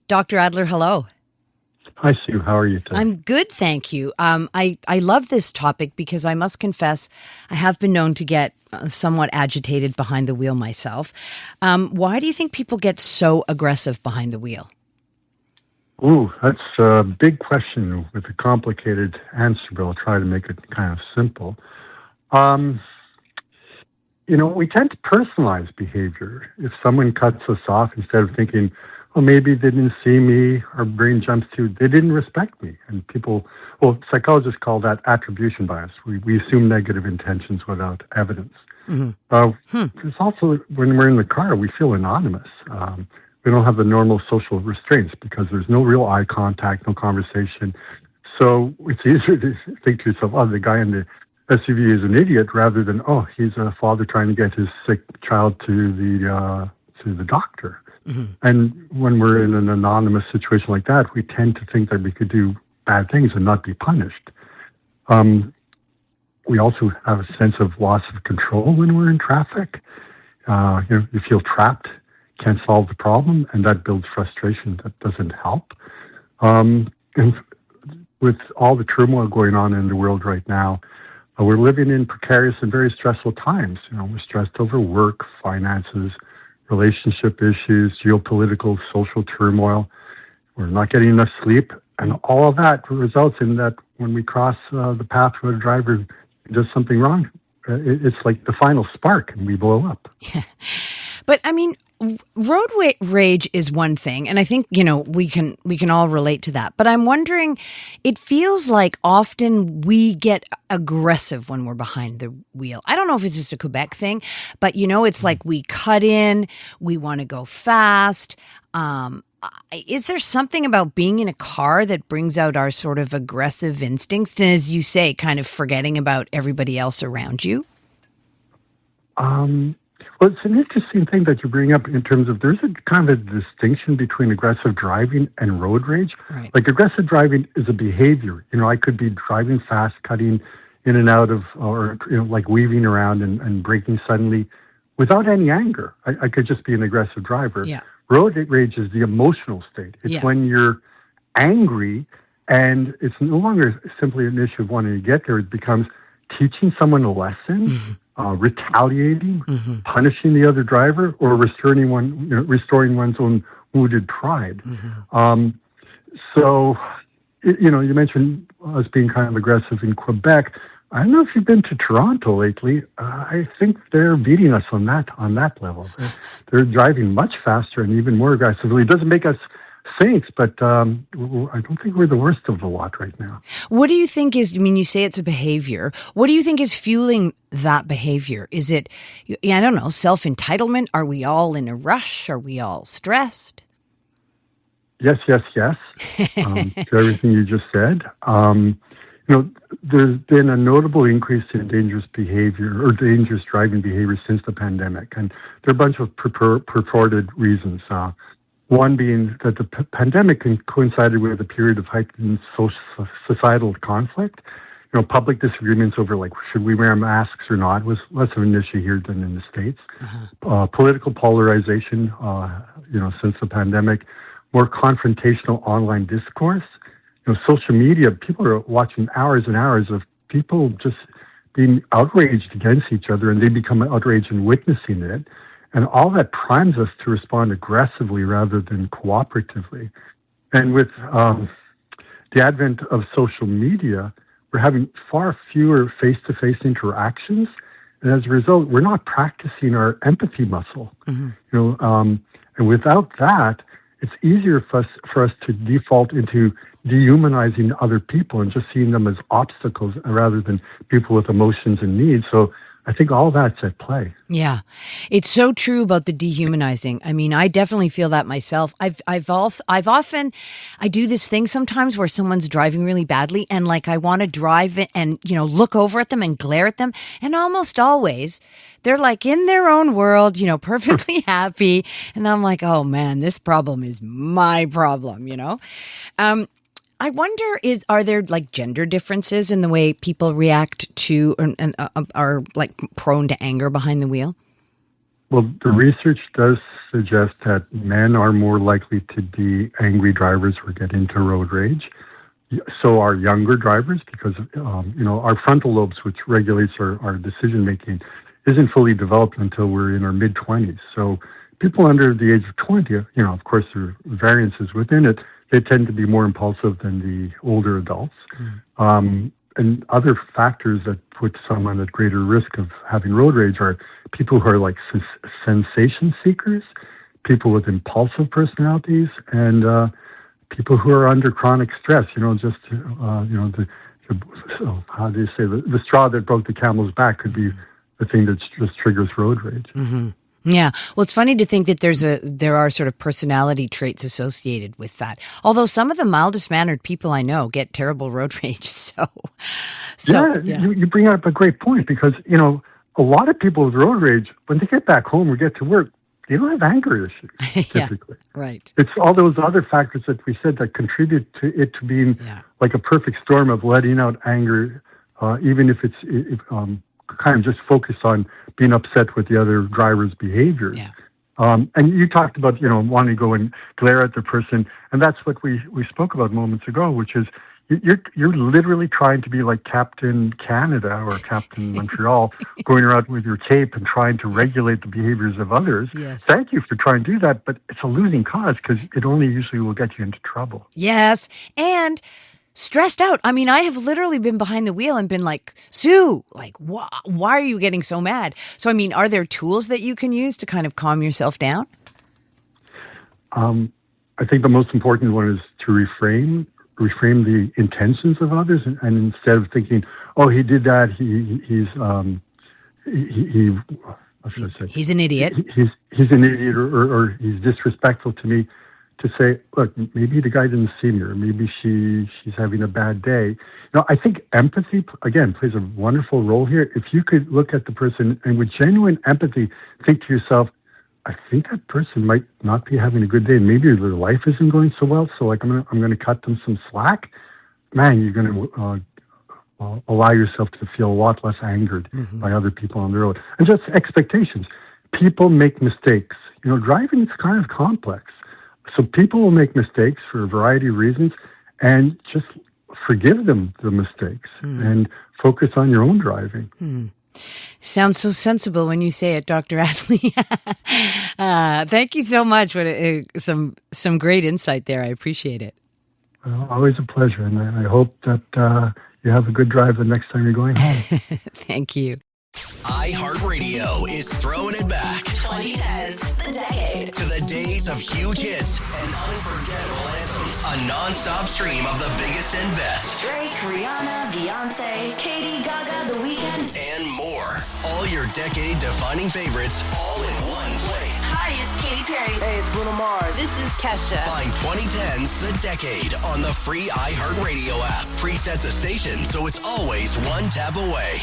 Dr. Adler, hello. Hi, Sue. How are you today? I'm good, thank you. I love this topic because I must confess I have been known to get somewhat agitated behind the wheel myself. Why do you think people get so aggressive behind the wheel? Ooh, that's a big question with a complicated answer, but I'll try to make it kind of simple. We tend to personalize behavior. If someone cuts us off, instead of thinking, well, maybe they didn't see me, our brain jumps to, they didn't respect me. And psychologists call that attribution bias. We assume negative intentions without evidence. Mm-hmm. There's also, when we're in the car, we feel anonymous. We don't have the normal social restraints because there's no real eye contact, no conversation. So it's easier to think to yourself, oh, the guy in the SUV is an idiot, rather than, oh, he's a father trying to get his sick child to the doctor. Mm-hmm. And when we're in an anonymous situation like that, we tend to think that we could do bad things and not be punished. We also have a sense of loss of control when we're in traffic. You feel trapped, can't solve the problem, and that builds frustration. That doesn't help. And with all the turmoil going on in the world right now, we're living in precarious and very stressful times. We're stressed over work, finances, relationship issues, geopolitical, social turmoil. We're not getting enough sleep. And all of that results in that when we cross the path where a driver does something wrong, it's like the final spark and we blow up. Yeah. But I mean, road rage is one thing, and I think, we can all relate to that. But I'm wondering, it feels like often we get aggressive when we're behind the wheel. I don't know if it's just a Quebec thing, but it's like we cut in, we want to go fast. Is there something about being in a car that brings out our sort of aggressive instincts? And as you say, kind of forgetting about everybody else around you? Well, it's an interesting thing that you bring up in terms of there's a kind of a distinction between aggressive driving and road rage. Right. Like aggressive driving is a behavior. I could be driving fast, cutting in and out of, or like weaving around and braking suddenly without any anger. I could just be an aggressive driver. Yeah. Road rage is the emotional state. It's when you're angry and it's no longer simply an issue of wanting to get there. It becomes teaching someone a lesson. Mm-hmm. Retaliating, punishing the other driver, or restoring one's own wounded pride. Mm-hmm. You mentioned us being kind of aggressive in Quebec. I don't know if you've been to Toronto lately. I think they're beating us on that level. They're driving much faster and even more aggressively. It doesn't make us saints, but I don't think we're the worst of the lot right now. What do you think is, you say it's a behavior. What do you think is fueling that behavior? Is it, I don't know, self-entitlement? Are we all in a rush? Are we all stressed? Yes. To everything you just said. There's been a notable increase in dangerous behavior or dangerous driving behavior since the pandemic. And there are a bunch of purported reasons. One being that the pandemic coincided with a period of heightened societal conflict. Public disagreements over should we wear masks or not was less of an issue here than in the States. Uh-huh. Political polarization, since the pandemic, more confrontational online discourse. Social media, people are watching hours and hours of people just being outraged against each other, and they become outraged in witnessing it. And all that primes us to respond aggressively rather than cooperatively. And with the advent of social media, we're having far fewer face-to-face interactions. And as a result, we're not practicing our empathy muscle. Mm-hmm. And without that, it's easier for us to default into dehumanizing other people and just seeing them as obstacles rather than people with emotions and needs. So I think all that's at play. Yeah, it's so true about the dehumanizing. I definitely feel that myself. I do this thing sometimes where someone's driving really badly, and I want to drive it and look over at them and glare at them, and almost always they're in their own world, perfectly happy, and I'm like, oh man, this problem is my problem, I wonder, are there gender differences in the way people react to and are prone to anger behind the wheel? Well, the research does suggest that men are more likely to be angry drivers or get into road rage. So are younger drivers because, our frontal lobes, which regulates our decision making, isn't fully developed until we're in our mid-20s. So people under the age of 20, of course, there are variances within it. They tend to be more impulsive than the older adults. And other factors that put someone at greater risk of having road rage are people who are like sensation seekers, people with impulsive personalities, and people who are under chronic stress. How do you say, the straw that broke the camel's back could be the thing that just triggers road rage. Mm-hmm. Yeah. Well, it's funny to think that there are sort of personality traits associated with that. Although some of the mildest mannered people I know get terrible road rage. So yeah. You bring up a great point because, a lot of people with road rage, when they get back home or get to work, they don't have anger issues typically. Yeah, right. It's all those other factors that we said that contribute to it to being like a perfect storm of letting out anger, even if it's kind of just focused on being upset with the other driver's behaviors. Yeah. And you talked about, wanting to go and glare at the person. And that's what we spoke about moments ago, which is you're literally trying to be like Captain Canada or Captain Montreal, going around with your cape and trying to regulate the behaviors of others. Yes. Thank you for trying to do that, but it's a losing cause because it only usually will get you into trouble. Yes. And stressed out. I mean, I have literally been behind the wheel and been like, Sue, like, why are you getting so mad? So, I mean, are there tools that you can use to kind of calm yourself down? I think the most important one is to reframe the intentions of others, and instead of thinking, "Oh, he did that. What should I say? He's an idiot. He's an idiot, or he's disrespectful to me." To say, look, maybe the guy didn't see me, or maybe she's having a bad day. I think empathy, again, plays a wonderful role here. If you could look at the person and with genuine empathy, think to yourself, I think that person might not be having a good day. Maybe their life isn't going so well, so like I'm going to cut them some slack. Man, you're going to allow yourself to feel a lot less angered by other people on the road. And just expectations. People make mistakes. Driving is kind of complex. So people will make mistakes for a variety of reasons, and just forgive them the mistakes and focus on your own driving. Sounds so sensible when you say it, Dr. Adler. Thank you so much. Some great insight there. I appreciate it. Well, always a pleasure, and I hope that you have a good drive the next time you're going home. Thank you. iHeartRadio is throwing it back. 2010s, the decade. To the days of huge hits and unforgettable anthems. A non-stop stream of the biggest and best. Drake, Rihanna, Beyonce, Katy, Gaga, The Weeknd. And more. All your decade-defining favorites all in one place. Hi, it's Katy Perry. Hey, it's Bruno Mars. This is Kesha. Find 2010's The Decade on the free iHeartRadio app. Preset the station so it's always one tap away.